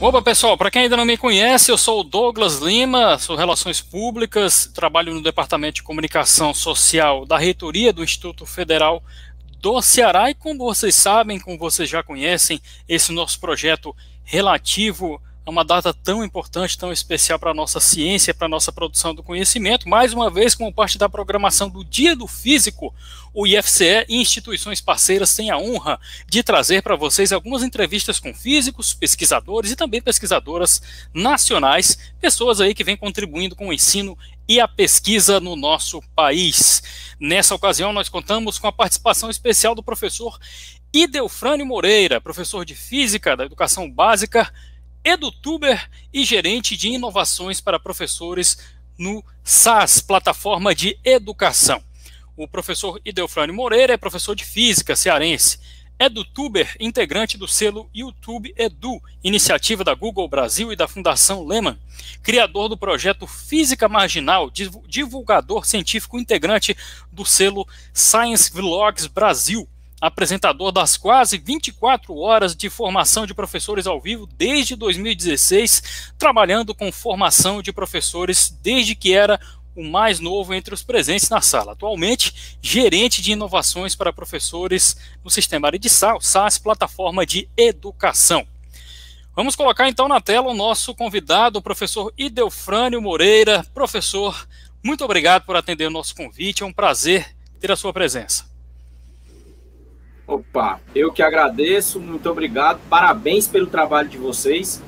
Opa, pessoal, para quem ainda não me conhece, eu sou o Douglas Lima, sou Relações Públicas, trabalho no Departamento de Comunicação Social da Reitoria do Instituto Federal do Ceará e como vocês sabem, como vocês já conhecem, esse nosso projeto relativo a uma data tão importante, tão especial para a nossa ciência, para a nossa produção do conhecimento, mais uma vez como parte da programação do Dia do Físico, o IFCE e instituições parceiras têm a honra de trazer para vocês algumas entrevistas com físicos, pesquisadores e também pesquisadoras nacionais, pessoas aí que vêm contribuindo com o ensino e a pesquisa no nosso país. Nessa ocasião, nós contamos com a participação especial do professor Idelfrânio Moreira, professor de Física da Educação Básica, edutuber e gerente de inovações para professores no SAS, Plataforma de Educação. O professor Idelfrânio Moreira é professor de Física cearense, edutuber, integrante do selo YouTube Edu, iniciativa da Google Brasil e da Fundação Lehman, criador do projeto Física Marginal, divulgador científico integrante do selo Science Vlogs Brasil, apresentador das quase 24 horas de formação de professores ao vivo desde 2016, trabalhando com formação de professores desde que era o mais novo entre os presentes na sala. Atualmente, gerente de inovações para professores no Sistema Aridissal, SAS, Plataforma de Educação. Vamos colocar então na tela o nosso convidado, o professor Idelfrânio Moreira. Professor, muito obrigado por atender o nosso convite, é um prazer ter a sua presença. Opa, eu que agradeço, muito obrigado, parabéns pelo trabalho de vocês.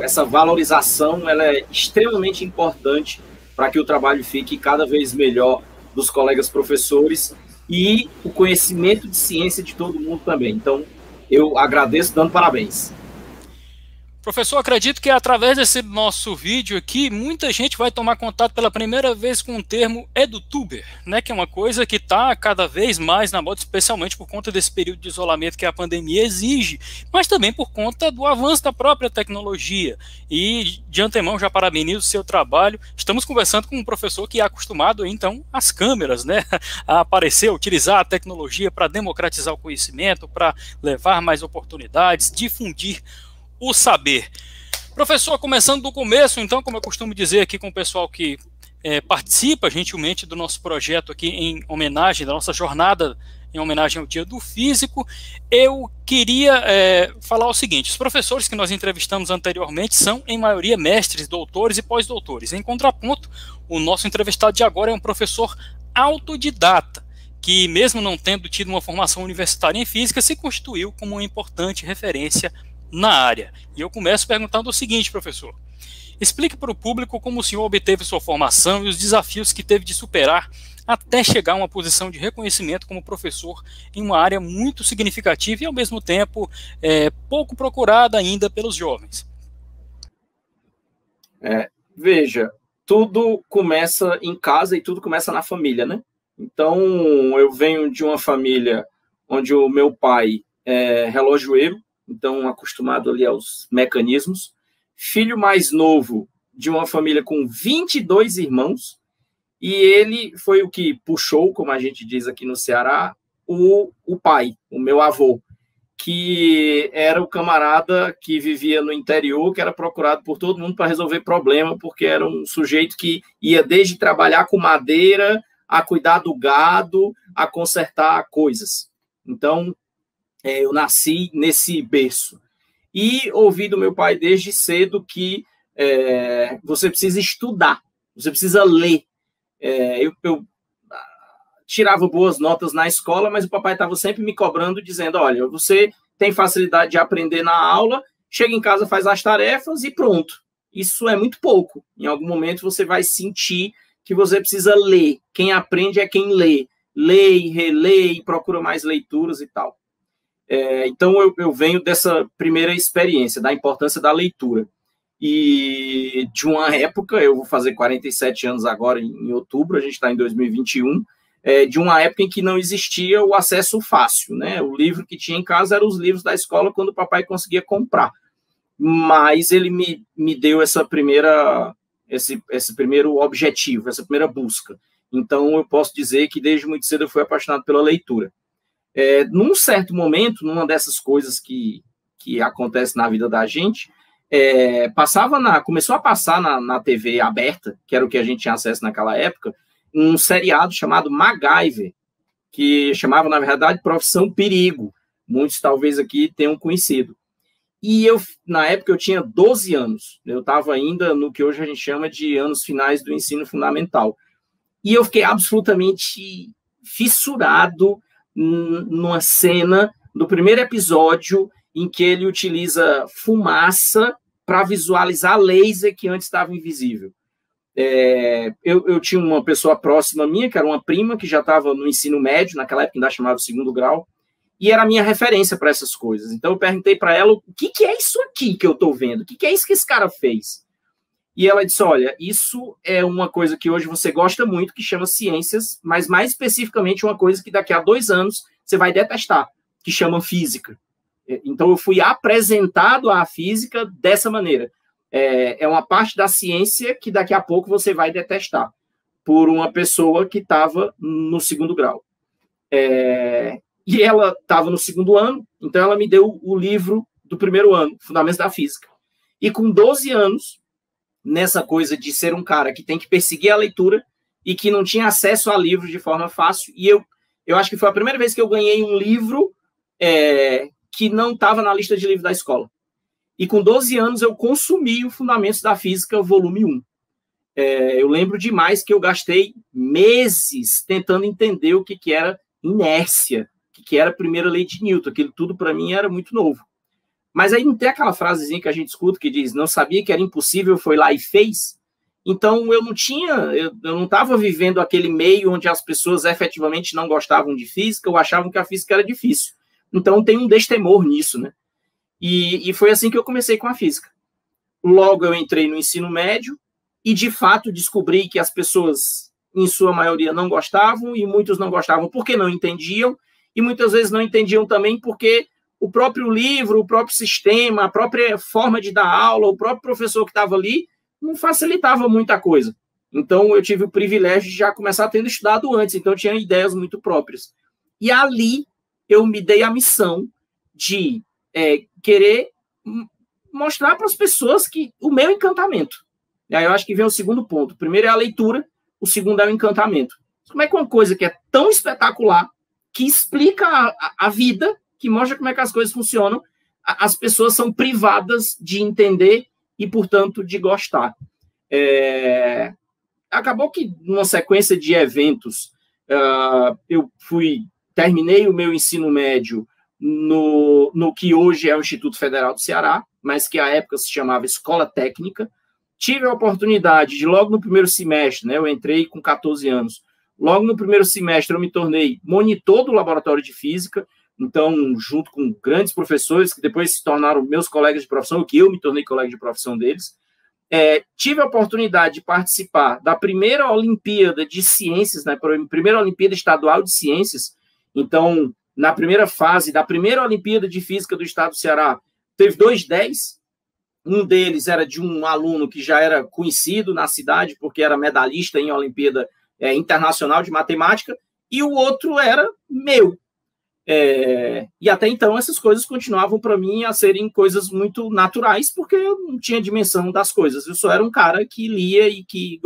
Essa valorização ela é extremamente importante para que o trabalho fique cada vez melhor dos colegas professores e o conhecimento de ciência de todo mundo também. Então, eu agradeço dando parabéns. Professor, acredito que através desse nosso vídeo aqui, muita gente vai tomar contato pela primeira vez com o termo edutuber, né, que é uma coisa que está cada vez mais na moda, especialmente por conta desse período de isolamento que a pandemia exige, mas também por conta do avanço da própria tecnologia. E, de antemão, já parabenizo o seu trabalho. Estamos conversando com um professor que é acostumado, então, às câmeras, né, a aparecer, a utilizar a tecnologia para democratizar o conhecimento, para levar mais oportunidades, difundir o saber. Professor, começando do começo, então, como eu costumo dizer aqui com o pessoal que participa gentilmente do nosso projeto aqui em homenagem, da nossa jornada em homenagem ao Dia do Físico, eu queria falar o seguinte: os professores que nós entrevistamos anteriormente são, em maioria, mestres, doutores e pós-doutores. Em contraponto, o nosso entrevistado de agora é um professor autodidata, que mesmo não tendo tido uma formação universitária em física, se constituiu como uma importante referência na área. E eu começo perguntando o seguinte, professor: explique para o público como o senhor obteve sua formação e os desafios que teve de superar até chegar a uma posição de reconhecimento como professor em uma área muito significativa e, ao mesmo tempo, pouco procurada ainda pelos jovens. Veja, tudo começa em casa e tudo começa na família, né? Então, eu venho de uma família onde o meu pai é relojoeiro, então acostumado ali aos mecanismos, filho mais novo de uma família com 22 irmãos, e ele foi o que puxou, como a gente diz aqui no Ceará, o pai, o meu avô, que era o camarada que vivia no interior, que era procurado por todo mundo para resolver problema, porque era um sujeito que ia desde trabalhar com madeira, a cuidar do gado, a consertar coisas. Então, eu nasci nesse berço. E ouvi do meu pai desde cedo que você precisa estudar, você precisa ler. Eu tirava boas notas na escola, mas o papai estava sempre me cobrando, dizendo: olha, você tem facilidade de aprender na aula, chega em casa, faz as tarefas e pronto. Isso é muito pouco. Em algum momento você vai sentir que você precisa ler. Quem aprende é quem lê. Lê e relê e procura mais leituras e tal. Então, eu venho dessa primeira experiência, da importância da leitura. E de uma época, eu vou fazer 47 anos agora, em outubro, a gente está em 2021, de uma época em que não existia o acesso fácil, né? O livro que tinha em casa eram os livros da escola, quando o papai conseguia comprar. Mas ele me deu esse primeiro objetivo, essa primeira busca. Então, eu posso dizer que desde muito cedo eu fui apaixonado pela leitura. Num certo momento, numa dessas coisas que que acontece na vida da gente, começou a passar na TV aberta, que era o que a gente tinha acesso naquela época, um seriado chamado MacGyver, que chamava, na verdade, Profissão Perigo. Muitos talvez aqui tenham conhecido. E na época, eu tinha 12 anos. Eu estava ainda no que hoje a gente chama de anos finais do ensino fundamental. E eu fiquei absolutamente fissurado numa cena do primeiro episódio em que ele utiliza fumaça para visualizar laser que antes estava invisível. Eu tinha uma pessoa próxima minha, que era uma prima, que já estava no ensino médio, naquela época ainda chamava segundo grau, e era a minha referência para essas coisas. Então eu perguntei para ela, o que é isso aqui que eu estou vendo? O que é isso que esse cara fez? E ela disse, olha, isso é uma coisa que hoje você gosta muito, que chama ciências, mas mais especificamente uma coisa que daqui a 2 anos você vai detestar, que chama física. Então eu fui apresentado à física dessa maneira. É uma parte da ciência que daqui a pouco você vai detestar, por uma pessoa que estava no segundo grau. E ela estava no segundo ano, então ela me deu o livro do primeiro ano, Fundamentos da Física. E com 12 anos, nessa coisa de ser um cara que tem que perseguir a leitura e que não tinha acesso a livros de forma fácil, e eu acho que foi a primeira vez que eu ganhei um livro que não estava na lista de livros da escola. E com 12 anos eu consumi o Fundamentos da Física, volume 1. Eu lembro demais que eu gastei meses tentando entender o que era inércia, o que era a primeira lei de Newton. Aquilo tudo para mim era muito novo. Mas aí não tem aquela frasezinha que a gente escuta que diz, não sabia que era impossível, foi lá e fez. Então eu não estava vivendo aquele meio onde as pessoas efetivamente não gostavam de física ou achavam que a física era difícil. Então tem um destemor nisso, né? E foi assim que eu comecei com a física. Logo eu entrei no ensino médio e, de fato, descobri que as pessoas, em sua maioria, não gostavam, e muitos não gostavam porque não entendiam, e muitas vezes não entendiam também porque o próprio livro, o próprio sistema, a própria forma de dar aula, o próprio professor que estava ali, não facilitava muita coisa. Então, eu tive o privilégio de já começar tendo estudado antes, então eu tinha ideias muito próprias. E ali eu me dei a missão de querer mostrar para as pessoas que o meu encantamento. E aí eu acho que vem o segundo ponto. O primeiro é a leitura, o segundo é o encantamento. Como é que uma coisa que é tão espetacular, que explica a vida, que mostra como é que as coisas funcionam, as pessoas são privadas de entender e, portanto, de gostar. Acabou que, numa sequência de eventos, eu terminei o meu ensino médio no que hoje é o Instituto Federal do Ceará, mas que à época se chamava Escola Técnica. Tive a oportunidade de, logo no primeiro semestre, né, eu entrei com 14 anos, logo no primeiro semestre eu me tornei monitor do laboratório de física, então, junto com grandes professores, que depois se tornaram meus colegas de profissão, que eu me tornei colega de profissão deles. Tive a oportunidade de participar da primeira Olimpíada de Ciências, né, primeira Olimpíada Estadual de Ciências. Então, na primeira fase da primeira Olimpíada de Física do Estado do Ceará, teve 2 10. Um deles era de um aluno que já era conhecido na cidade, porque era medalhista em Olimpíada Internacional de Matemática, e o outro era meu. E até então essas coisas continuavam para mim a serem coisas muito naturais, porque eu não tinha dimensão das coisas. Eu só era um cara que lia e que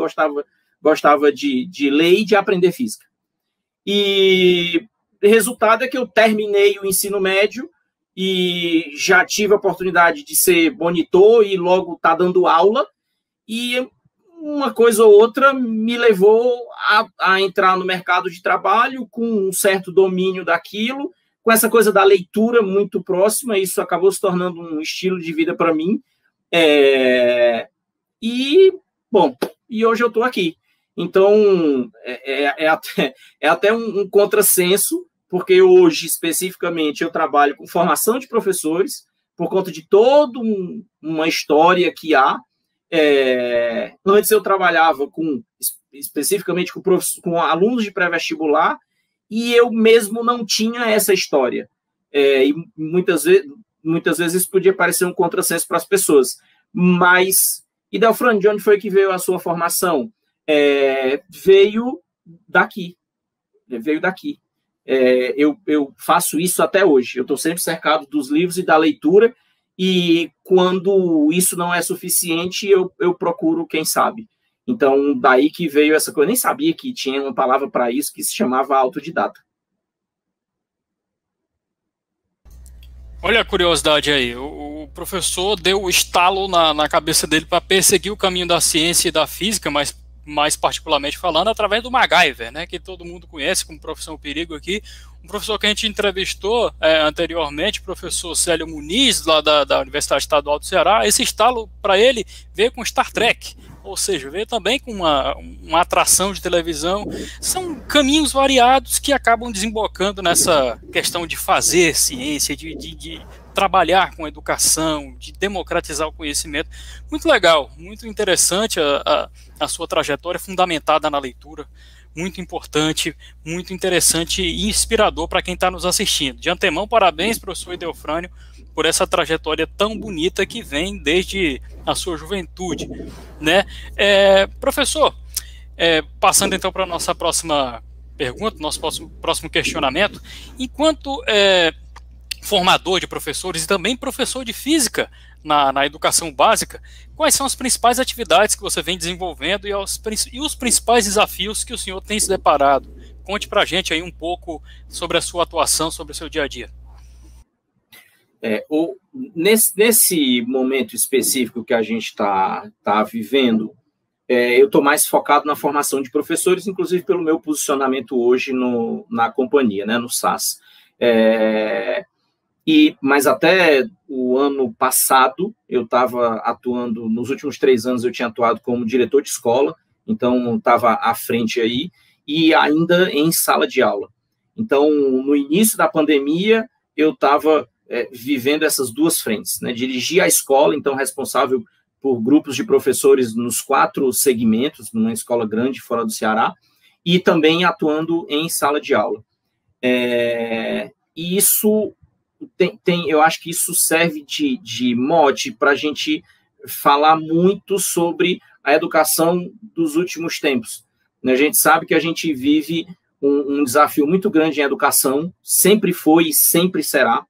gostava de ler e de aprender física. E o resultado é que eu terminei o ensino médio e já tive a oportunidade de ser monitor e logo estar dando aula, e uma coisa ou outra me levou a entrar no mercado de trabalho com um certo domínio daquilo, com essa coisa da leitura muito próxima. Isso acabou se tornando um estilo de vida para mim. E hoje eu estou aqui. Então, é até um contrassenso, porque hoje, especificamente, eu trabalho com formação de professores, por conta de toda uma história que há. Antes eu trabalhava especificamente com alunos de pré-vestibular, e eu mesmo não tinha essa história. E muitas vezes isso podia parecer um contrassenso para as pessoas. Mas, e Delfrano, de onde foi que veio a sua formação? Veio daqui. Eu faço isso até hoje. Eu estou sempre cercado dos livros e da leitura, e quando isso não é suficiente, eu procuro quem sabe. Então, daí que veio essa coisa. Eu nem sabia que tinha uma palavra para isso que se chamava autodidata. Olha a curiosidade aí, o professor deu o estalo na cabeça dele para perseguir o caminho da ciência e da física, mas mais particularmente falando, através do MacGyver, né, que todo mundo conhece como profissão perigo aqui. Um professor que a gente entrevistou anteriormente, o professor Célio Muniz, lá da Universidade Estadual do Ceará, esse estalo para ele veio com Star Trek, ou seja, veio também com uma atração de televisão. São caminhos variados que acabam desembocando nessa questão de fazer ciência, de trabalhar com educação, de democratizar o conhecimento. Muito legal, muito interessante a sua trajetória, fundamentada na leitura, muito importante, muito interessante e inspirador para quem está nos assistindo. De antemão, parabéns, professor Edelfrânio, por essa trajetória tão bonita que vem desde a sua juventude, né? Professor, passando então para a nossa próxima pergunta, nosso próximo questionamento, enquanto formador de professores e também professor de física na educação básica, quais são as principais atividades que você vem desenvolvendo e os principais desafios que o senhor tem se deparado? Conte para a gente aí um pouco sobre a sua atuação, sobre o seu dia a dia. Nesse momento específico que a gente está vivendo, eu estou mais focado na formação de professores, inclusive pelo meu posicionamento hoje na companhia, né, no SAS. Mas até o ano passado, eu estava atuando, nos últimos 3 anos eu tinha atuado como diretor de escola, então estava à frente aí, e ainda em sala de aula. Então, no início da pandemia, eu estava vivendo essas duas frentes, né? Dirigir a escola, então responsável por grupos de professores nos 4 segmentos, numa escola grande fora do Ceará, e também atuando em sala de aula. E isso eu acho que isso serve de mote para a gente falar muito sobre a educação dos últimos tempos. A gente sabe que a gente vive um desafio muito grande em educação, sempre foi e sempre será,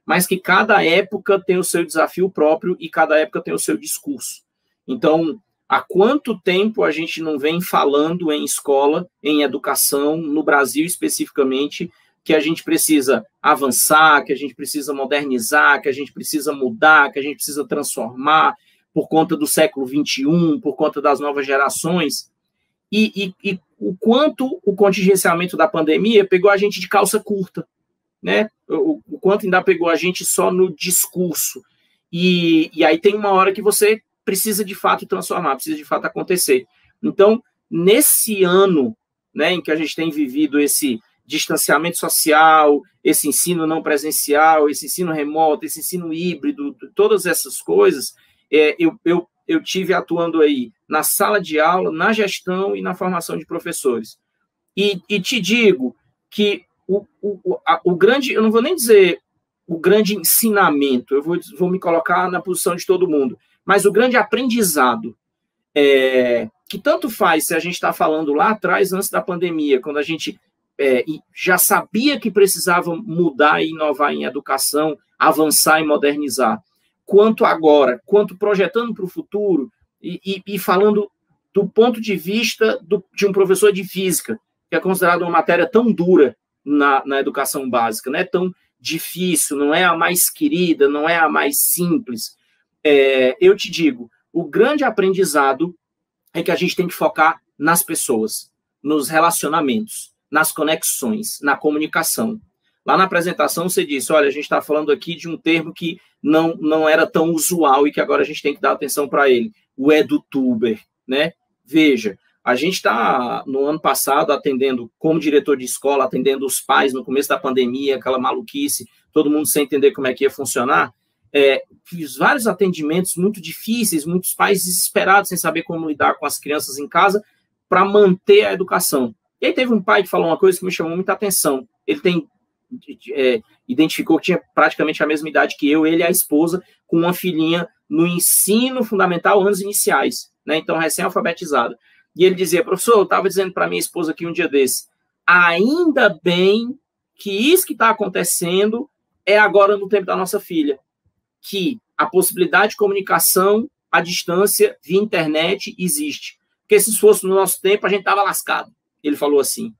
mas que cada época tem o seu desafio próprio e cada época tem o seu discurso. Então, há quanto tempo a gente não vem falando em escola, em educação, no Brasil especificamente, que a gente precisa avançar, que a gente precisa modernizar, que a gente precisa mudar, que a gente precisa transformar por conta do século XXI, por conta das novas gerações, e o quanto o contingenciamento da pandemia pegou a gente de calça curta, né? O quanto ainda pegou a gente só no discurso. E aí tem uma hora que você precisa de fato transformar, precisa de fato acontecer. Então, nesse ano, né, em que a gente tem vivido esse distanciamento social, esse ensino não presencial, esse ensino remoto, esse ensino híbrido, todas essas coisas, eu tive atuando aí na sala de aula, na gestão e na formação de professores. E te digo que o grande, eu não vou nem dizer o grande ensinamento, eu vou me colocar na posição de todo mundo, mas o grande aprendizado, que tanto faz se a gente está falando lá atrás, antes da pandemia, quando a gente já sabia que precisava mudar e inovar em educação, avançar e modernizar, quanto agora, quanto projetando para o futuro e falando do ponto de vista de um professor de física, que é considerado uma matéria tão dura na educação básica, não é tão difícil, não é a mais querida, não é a mais simples. Eu te digo, o grande aprendizado é que a gente tem que focar nas pessoas, nos relacionamentos, nas conexões, na comunicação. Lá na apresentação você disse, olha, a gente está falando aqui de um termo que não era tão usual e que agora a gente tem que dar atenção para ele, o edutuber, né? Veja, a gente está, no ano passado, atendendo, como diretor de escola, atendendo os pais no começo da pandemia, aquela maluquice, todo mundo sem entender como é que ia funcionar. Fiz vários atendimentos muito difíceis, muitos pais desesperados sem saber como lidar com as crianças em casa para manter a educação. E aí teve um pai que falou uma coisa que me chamou muita atenção. Ele identificou que tinha praticamente a mesma idade que eu, ele e a esposa, com uma filhinha no ensino fundamental, anos iniciais, né? Então recém-alfabetizada. E ele dizia, professor, eu estava dizendo para minha esposa aqui um dia desse, ainda bem que isso que está acontecendo é agora no tempo da nossa filha, que a possibilidade de comunicação à distância via internet existe. Porque se fosse no nosso tempo, a gente estava lascado. Ele falou assim.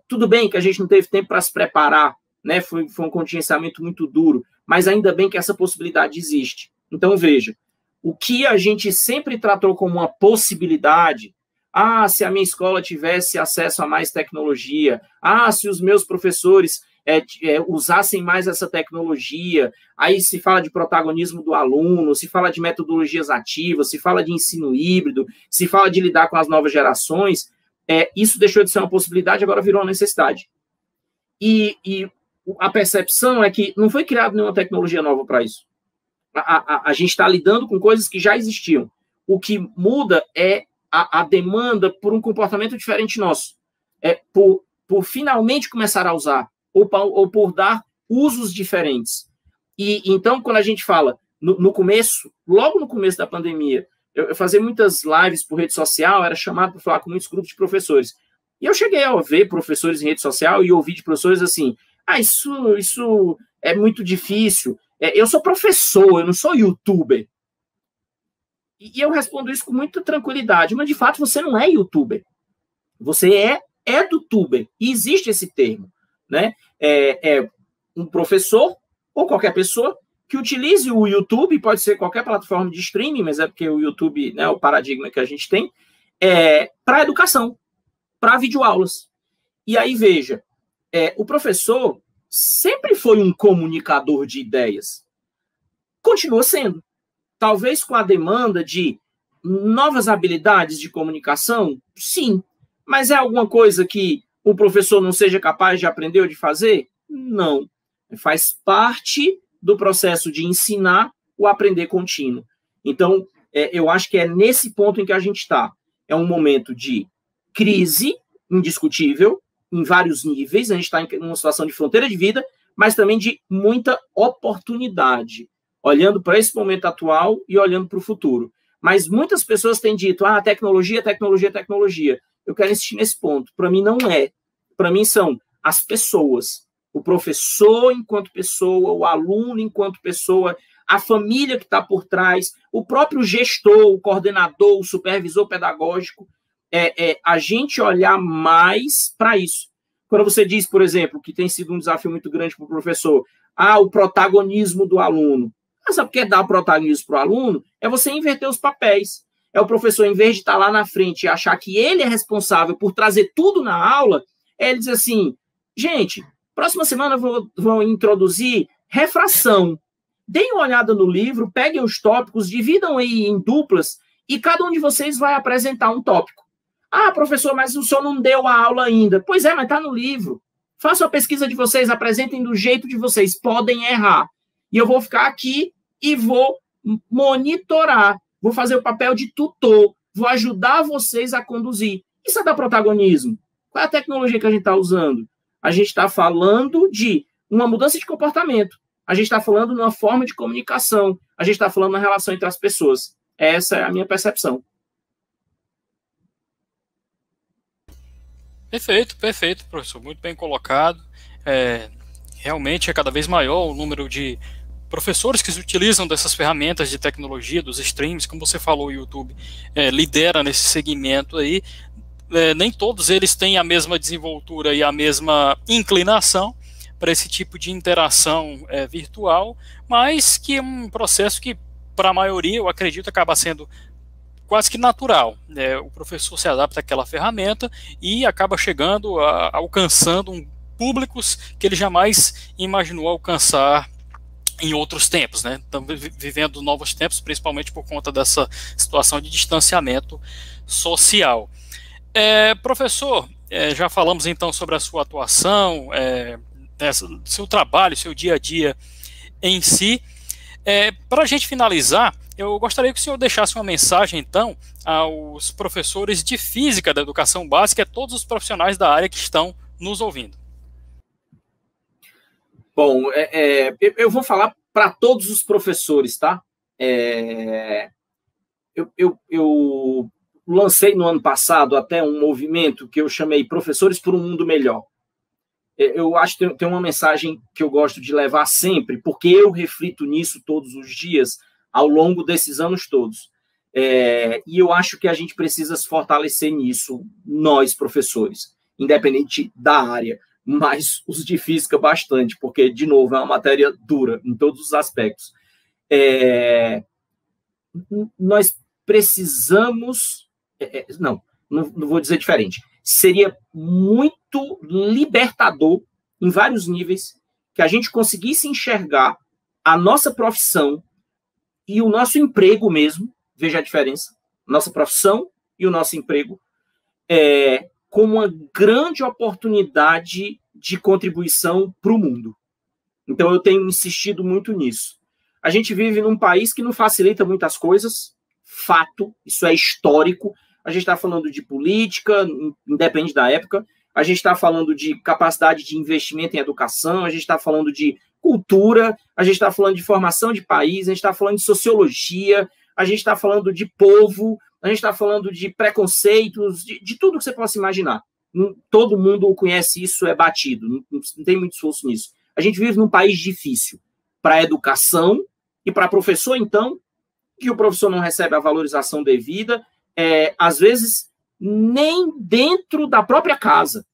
Tudo bem que a gente não teve tempo para se preparar, né? Foi um contingenciamento muito duro, mas ainda bem que essa possibilidade existe. Então, veja, o que a gente sempre tratou como uma possibilidade, se a minha escola tivesse acesso a mais tecnologia, se os meus professores usassem mais essa tecnologia, aí se fala de protagonismo do aluno, se fala de metodologias ativas, se fala de ensino híbrido, se fala de lidar com as novas gerações, isso deixou de ser uma possibilidade, agora virou uma necessidade. E a percepção é que não foi criada nenhuma tecnologia nova para isso. A gente está lidando com coisas que já existiam. O que muda é a demanda por um comportamento diferente nosso. Por finalmente começar a usar, ou por dar usos diferentes. E então, quando a gente fala, no começo, logo no começo da pandemia, eu fazia muitas lives por rede social, era chamado para falar com muitos grupos de professores. E eu cheguei a ver professores em rede social e ouvi de professores assim, isso é muito difícil, eu sou professor, eu não sou youtuber. E eu respondo isso com muita tranquilidade, mas de fato você não é youtuber. Você é edutuber, e existe esse termo, né? Um professor ou qualquer pessoa que utilize o YouTube, pode ser qualquer plataforma de streaming, mas é porque o YouTube, né, é o paradigma que a gente tem, para educação, para videoaulas. E aí, veja, o professor sempre foi um comunicador de ideias. Continua sendo. Talvez com a demanda de novas habilidades de comunicação, sim. Mas é alguma coisa que o professor não seja capaz de aprender ou de fazer? Não. Faz parte do processo de ensinar o aprender contínuo. Então, eu acho que é nesse ponto em que a gente está. É um momento de crise indiscutível, em vários níveis, a gente está em uma situação de fronteira de vida, mas também de muita oportunidade, olhando para esse momento atual e olhando para o futuro. Mas muitas pessoas têm dito, tecnologia, tecnologia, tecnologia. Eu quero insistir nesse ponto. Para mim, não é. Para mim, são as pessoas. O professor enquanto pessoa, o aluno enquanto pessoa, a família que está por trás, o próprio gestor, o coordenador, o supervisor pedagógico, a gente olhar mais para isso. Quando você diz, por exemplo, que tem sido um desafio muito grande para o professor, o protagonismo do aluno. Sabe o que é dar protagonismo para o aluno? É você inverter os papéis. É o professor, em vez de estar lá na frente e achar que ele é responsável por trazer tudo na aula, ele diz assim, gente, próxima semana vou introduzir refração. Deem uma olhada no livro, peguem os tópicos, dividam aí em duplas e cada um de vocês vai apresentar um tópico. Professor, mas o senhor não deu a aula ainda. Pois é, mas está no livro. Façam a pesquisa de vocês, apresentem do jeito de vocês. Podem errar. E eu vou ficar aqui e vou monitorar. Vou fazer o papel de tutor. Vou ajudar vocês a conduzir. Isso é dar protagonismo. Qual é a tecnologia que a gente está usando? A gente está falando de uma mudança de comportamento. A gente está falando de uma forma de comunicação. A gente está falando na relação entre as pessoas. Essa é a minha percepção. Perfeito, professor. Muito bem colocado. Realmente é cada vez maior o número de professores que se utilizam dessas ferramentas de tecnologia, dos streams, como você falou, o YouTube lidera nesse segmento aí. Nem todos eles têm a mesma desenvoltura e a mesma inclinação para esse tipo de interação virtual, mas que é um processo que, para a maioria, eu acredito, acaba sendo quase que natural. O professor se adapta àquela ferramenta e acaba chegando, alcançando públicos que ele jamais imaginou alcançar em outros tempos, né? Estamos vivendo novos tempos, principalmente por conta dessa situação de distanciamento social. Professor, já falamos então sobre a sua atuação, seu trabalho, seu dia a dia em si. Para a gente finalizar, eu gostaria que o senhor deixasse uma mensagem, então, aos professores de física da educação básica e a todos os profissionais da área que estão nos ouvindo. Bom, eu vou falar para todos os professores, tá? Eu lancei no ano passado até um movimento que eu chamei Professores por um Mundo Melhor. eu acho que tem uma mensagem que eu gosto de levar sempre, porque eu reflito nisso todos os dias, ao longo desses anos todos. E eu acho que a gente precisa se fortalecer nisso, nós, professores, independente da área, mas os de física bastante, porque, de novo, é uma matéria dura em todos os aspectos. Nós precisamos... não vou dizer diferente. Seria muito libertador, em vários níveis, que a gente conseguisse enxergar a nossa profissão e o nosso emprego mesmo, veja a diferença, nossa profissão e o nosso emprego, como uma grande oportunidade de contribuição para o mundo. Então, eu tenho insistido muito nisso. A gente vive num país que não facilita muitas coisas, fato, isso é histórico. A gente está falando de política, independe da época, a gente está falando de capacidade de investimento em educação, a gente está falando de cultura, a gente está falando de formação de país, a gente está falando de sociologia, a gente está falando de povo, a gente está falando de preconceitos, de tudo que você possa imaginar. Todo mundo conhece isso, é batido, não tem muito esforço nisso. A gente vive num país difícil para a educação e para professor, então, que o professor não recebe a valorização devida, às vezes, nem dentro da própria casa.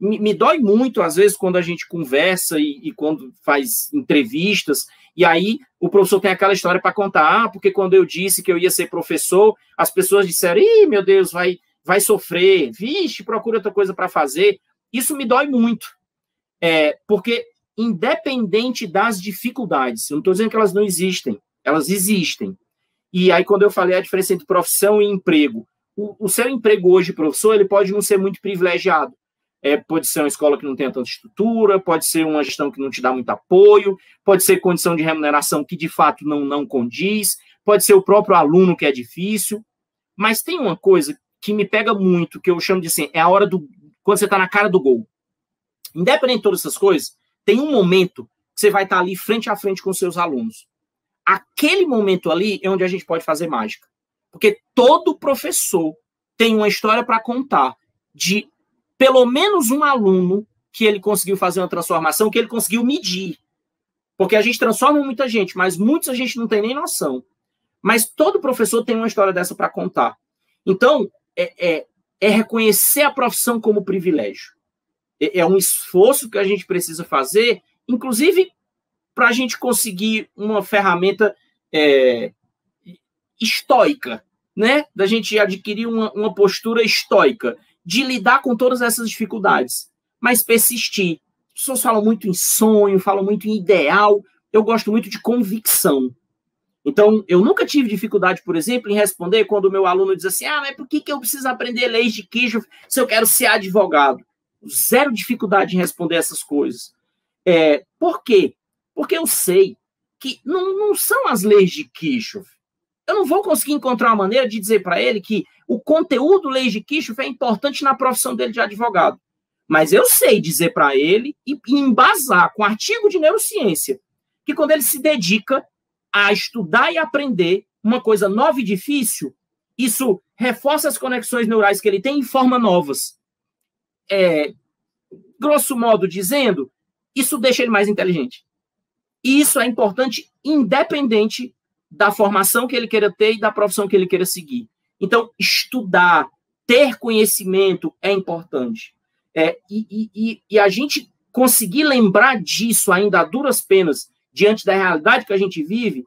Me dói muito, às vezes, quando a gente conversa e quando faz entrevistas, e aí o professor tem aquela história para contar, porque quando eu disse que eu ia ser professor, as pessoas disseram, ih, meu Deus, vai sofrer, vixe, procura outra coisa para fazer. Isso me dói muito, porque independente das dificuldades, eu não estou dizendo que elas não existem, elas existem. E aí, quando eu falei a diferença entre profissão e emprego, o seu emprego hoje, professor, ele pode não ser muito privilegiado. Pode ser uma escola que não tenha tanta estrutura, pode ser uma gestão que não te dá muito apoio, pode ser condição de remuneração que, de fato, não condiz, pode ser o próprio aluno que é difícil. Mas tem uma coisa que me pega muito, que eu chamo de assim, é a hora quando você está na cara do gol. Independente de todas essas coisas, tem um momento que você vai estar ali frente a frente com seus alunos. Aquele momento ali é onde a gente pode fazer mágica. Porque todo professor tem uma história para contar de pelo menos um aluno que ele conseguiu fazer uma transformação, que ele conseguiu medir. Porque a gente transforma muita gente, mas muitos a gente não tem nem noção. Mas todo professor tem uma história dessa para contar. Então, é reconhecer a profissão como privilégio. É um esforço que a gente precisa fazer, inclusive para a gente conseguir uma ferramenta estoica, né? Da gente adquirir uma postura estoica, de lidar com todas essas dificuldades, mas persistir. As pessoas falam muito em sonho, falam muito em ideal, eu gosto muito de convicção. Então, eu nunca tive dificuldade, por exemplo, em responder quando o meu aluno diz assim, mas por que eu preciso aprender leis de Kirchhoff se eu quero ser advogado? Zero dificuldade em responder essas coisas. Por quê? Porque eu sei que não são as leis de Kirchhoff. Eu não vou conseguir encontrar uma maneira de dizer para ele que o conteúdo leis de Kirchhoff é importante na profissão dele de advogado. Mas eu sei dizer para ele e embasar com artigo de neurociência que quando ele se dedica a estudar e aprender uma coisa nova e difícil, isso reforça as conexões neurais que ele tem e forma novas. Grosso modo dizendo, isso deixa ele mais inteligente. E isso é importante independente da formação que ele queira ter e da profissão que ele queira seguir. Então, estudar, ter conhecimento é importante. E a gente conseguir lembrar disso ainda a duras penas, diante da realidade que a gente vive,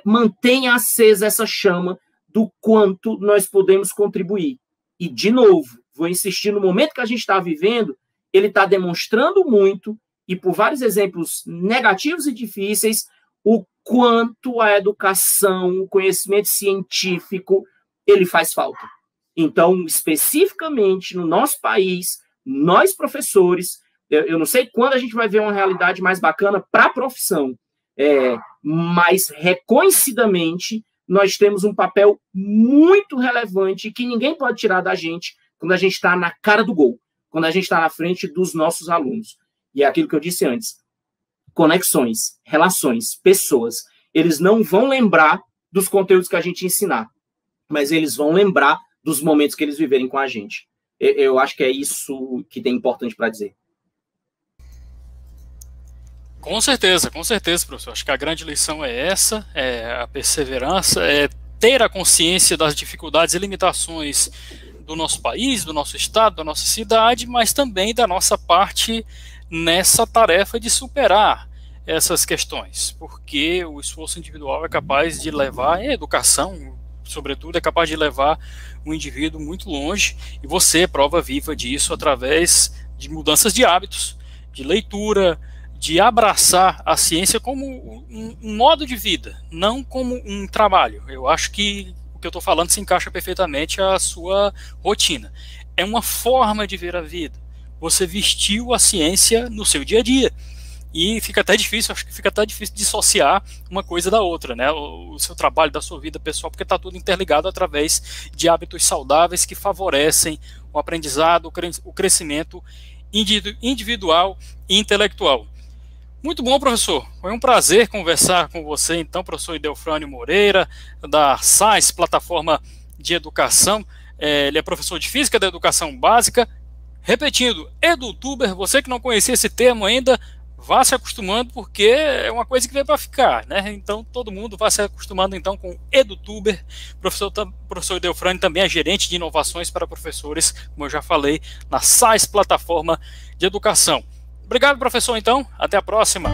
mantém acesa essa chama do quanto nós podemos contribuir. E, de novo, vou insistir, no momento que a gente está vivendo, ele está demonstrando muito, e por vários exemplos negativos e difíceis, o quanto a educação, o conhecimento científico, ele faz falta. Então, especificamente no nosso país, nós professores, eu não sei quando a gente vai ver uma realidade mais bacana para a profissão, mas reconhecidamente nós temos um papel muito relevante que ninguém pode tirar da gente quando a gente está na cara do gol, quando a gente está na frente dos nossos alunos. E é aquilo que eu disse antes, conexões, relações, pessoas, eles não vão lembrar dos conteúdos que a gente ensinar, mas eles vão lembrar dos momentos que eles viverem com a gente. Eu acho que é isso que tem importante para dizer. Com certeza, professor. Acho que a grande lição é essa, é a perseverança, é ter a consciência das dificuldades e limitações do nosso país, do nosso estado, da nossa cidade, mas também da nossa parte nessa tarefa de superar essas questões, porque o esforço individual é capaz de levar, a educação, sobretudo, é capaz de levar o indivíduo muito longe, e você é prova viva disso através de mudanças de hábitos, de leitura, de abraçar a ciência como um modo de vida, não como um trabalho. Eu acho que o que eu estou falando se encaixa perfeitamente à sua rotina. É uma forma de ver a vida. Você vestiu a ciência no seu dia a dia. E fica até difícil, acho que fica até difícil dissociar uma coisa da outra, né? O seu trabalho, da sua vida pessoal, porque está tudo interligado através de hábitos saudáveis que favorecem o aprendizado, o crescimento individual e intelectual. Muito bom, professor. Foi um prazer conversar com você, então, professor Idelfrânio Moreira, da SAES, Plataforma de Educação. Ele é professor de Física da Educação Básica. Repetindo, EduTuber, você que não conhecia esse termo ainda, vá se acostumando, porque é uma coisa que veio para ficar, né? Então, todo mundo vai se acostumando, então, com EduTuber. Professor Idelfrânio também é gerente de inovações para professores, como eu já falei, na SAES, Plataforma de Educação. Obrigado, professor, então. Até a próxima.